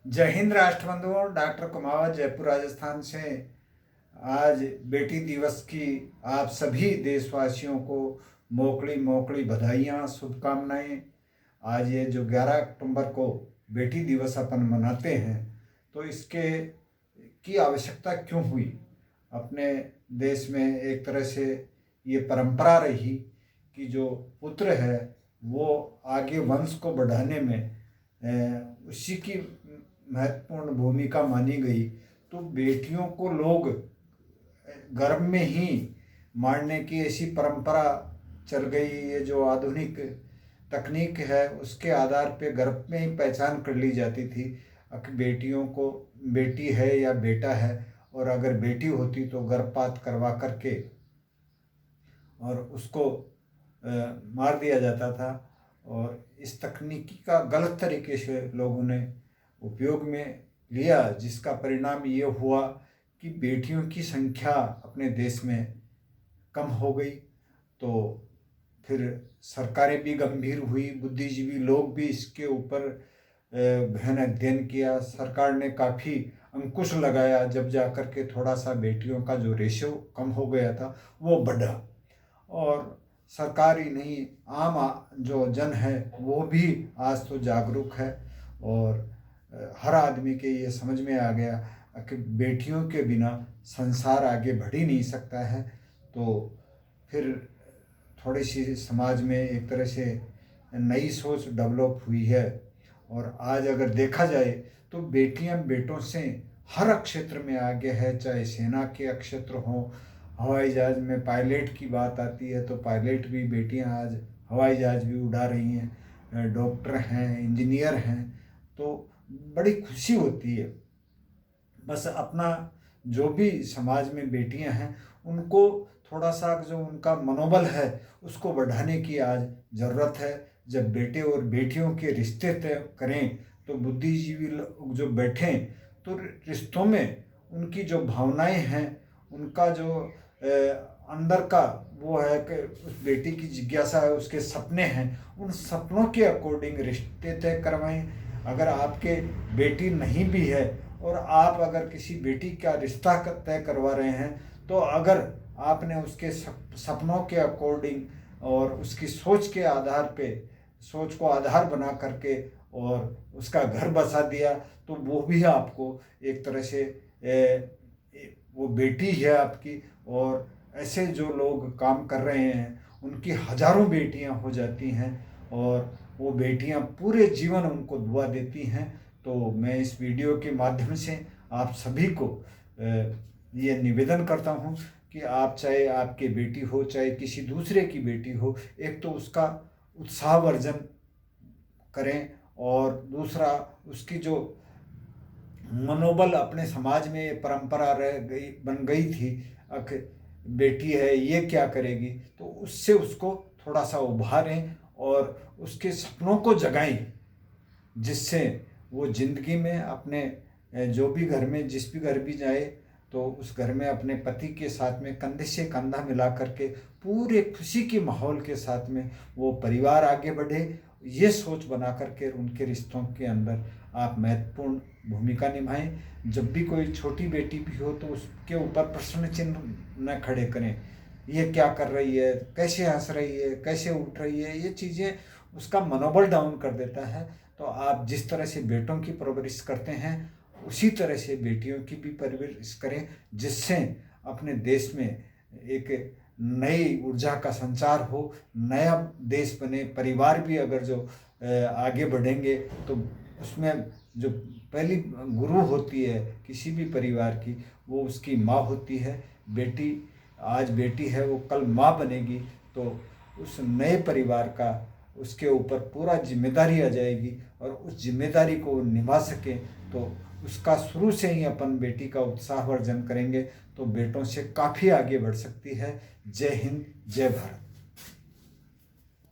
जय हिंद राष्ट्रबंधुओं। डॉक्टर कुमावत, जयपुर राजस्थान से। आज बेटी दिवस की आप सभी देशवासियों को मोकड़ी मोकड़ी बधाइयाँ, शुभकामनाएं। आज ये जो 11 अक्टूबर को बेटी दिवस अपन मनाते हैं, तो इसके की आवश्यकता क्यों हुई? अपने देश में एक तरह से ये परंपरा रही कि जो पुत्र है वो आगे वंश को बढ़ाने में उसी की महत्वपूर्ण भूमिका मानी गई। तो बेटियों को लोग गर्भ में ही मारने की ऐसी परंपरा चल गई। ये जो आधुनिक तकनीक है उसके आधार पे गर्भ में ही पहचान कर ली जाती थी कि बेटियों को बेटी है या बेटा है, और अगर बेटी होती तो गर्भपात करवा करके और उसको मार दिया जाता था। और इस तकनीकी का गलत तरीके से लोगों ने उपयोग में लिया, जिसका परिणाम ये हुआ कि बेटियों की संख्या अपने देश में कम हो गई। तो फिर सरकारें भी गंभीर हुई, बुद्धिजीवी लोग भी इसके ऊपर गहन अध्ययन किया। सरकार ने काफ़ी अंकुश लगाया, जब जा कर के थोड़ा सा बेटियों का जो रेशियो कम हो गया था वो बढ़ा। और सरकार ही नहीं, आम जो जन है वो भी आज तो जागरूक है, और हर आदमी के ये समझ में आ गया कि बेटियों के बिना संसार आगे बढ़ ही नहीं सकता है। तो फिर थोड़ी सी समाज में एक तरह से नई सोच डेवलप हुई है। और आज अगर देखा जाए तो बेटियां बेटों से हर क्षेत्र में आगे है, चाहे सेना के क्षेत्र हो, हवाई जहाज़ में पायलट की बात आती है तो पायलट भी बेटियां आज हवाई जहाज़ भी उड़ा रही हैं, डॉक्टर हैं, इंजीनियर हैं। तो बड़ी खुशी होती है। बस अपना जो भी समाज में बेटियां हैं उनको थोड़ा सा जो उनका मनोबल है उसको बढ़ाने की आज ज़रूरत है। जब बेटे और बेटियों के रिश्ते तय करें तो बुद्धिजीवी लोग जो बैठें तो रिश्तों में उनकी जो भावनाएं हैं, उनका जो अंदर का वो है कि उस बेटी की जिज्ञासा है, उसके सपने हैं, उन सपनों के अकॉर्डिंग रिश्ते तय करवाएं। अगर आपके बेटी नहीं भी है और आप अगर किसी बेटी का रिश्ता तय करवा रहे हैं, तो अगर आपने उसके सपनों के अकॉर्डिंग और उसकी सोच के आधार पे, सोच को आधार बना करके और उसका घर बसा दिया, तो वो भी आपको एक तरह से वो बेटी है आपकी। और ऐसे जो लोग काम कर रहे हैं उनकी हजारों बेटियां हो जाती हैं, और वो बेटियां पूरे जीवन उनको दुआ देती हैं। तो मैं इस वीडियो के माध्यम से आप सभी को ये निवेदन करता हूँ कि आप, चाहे आपकी बेटी हो चाहे किसी दूसरे की बेटी हो, एक तो उसका उत्साहवर्धन करें, और दूसरा उसकी जो मनोबल, अपने समाज में ये परंपरा रह गई, बन गई थी कि बेटी है ये क्या करेगी, तो उससे उसको थोड़ा सा उभारें और उसके सपनों को जगाएं, जिससे वो ज़िंदगी में अपने जो भी घर में, जिस भी घर भी जाए तो उस घर में अपने पति के साथ में कंधे से कंधा मिला करके पूरे खुशी के माहौल के साथ में वो परिवार आगे बढ़े। ये सोच बना करके उनके रिश्तों के अंदर आप महत्वपूर्ण भूमिका निभाएं। जब भी कोई छोटी बेटी भी हो तो उसके ऊपर प्रश्न चिन्ह न खड़े करें, ये क्या कर रही है, कैसे हंस रही है, कैसे उठ रही है, ये चीज़ें उसका मनोबल डाउन कर देता है। तो आप जिस तरह से बेटों की परवरिश करते हैं उसी तरह से बेटियों की भी परवरिश करें, जिससे अपने देश में एक नई ऊर्जा का संचार हो, नया देश बने। परिवार भी अगर जो आगे बढ़ेंगे तो उसमें जो पहली गुरु होती है किसी भी परिवार की, वो उसकी माँ होती है। बेटी आज बेटी है, वो कल माँ बनेगी, तो उस नए परिवार का उसके ऊपर पूरा जिम्मेदारी आ जाएगी, और उस जिम्मेदारी को निभा सकें तो उसका शुरू से ही अपन बेटी का उत्साहवर्धन करेंगे तो बेटों से काफ़ी आगे बढ़ सकती है। जय हिंद, जय भारत।